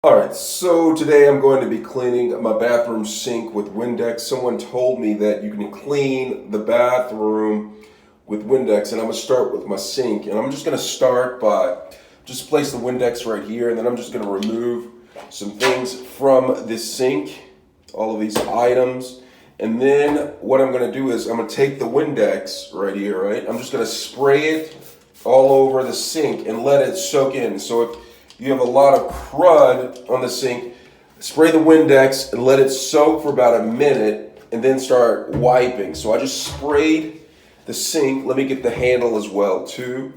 Alright, so today I'm going to be cleaning my bathroom sink with Windex. Someone told me that you can clean the bathroom with Windex, and I'm going to start with my sink. And I'm just going to start by just place the Windex right here, and then I'm just going to remove some things from this sink, all of these items. And then what I'm going to do is I'm going to take the Windex right here, right? I'm just going to spray it all over the sink and let it soak in. So if you have a lot of crud on the sink, spray the Windex and let it soak for about a minute and then start wiping. So I just sprayed the sink. Let me get the handle as well too.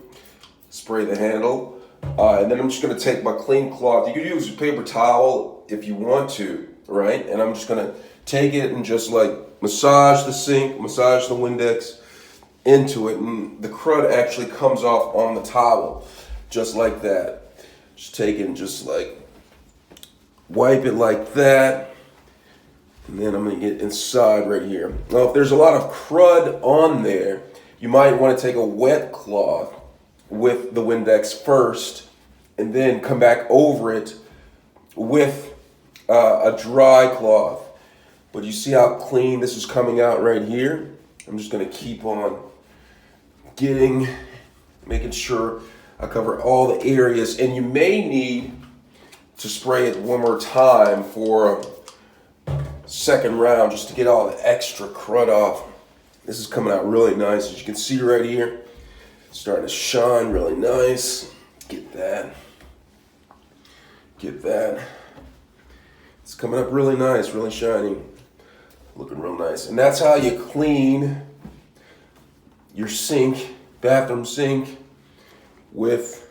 Spray the handle. And then I'm just going to take my clean cloth. You could use a paper towel if you want to, right? And I'm just going to take it and just like massage the sink, massage the Windex into it. And the crud actually comes off on the towel just like that. Just take it and just like wipe it like that. And then I'm going to get inside right here. Now, if there's a lot of crud on there, you might want to take a wet cloth with the Windex first and then come back over it with a dry cloth. But you see how clean this is coming out right here? I'm just going to keep on making sure I cover all the areas, and you may need to spray it one more time for a second round just to get all the extra crud off. This is coming out really nice, as you can see right here. It's starting to shine really nice. Get that. Get that. It's coming up really nice, really shiny. Looking real nice. And that's how you clean your sink, bathroom sink, with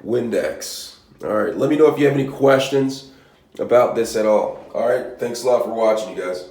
Windex. All right, let me know if you have any questions about this at all. All right, thanks a lot for watching, you guys.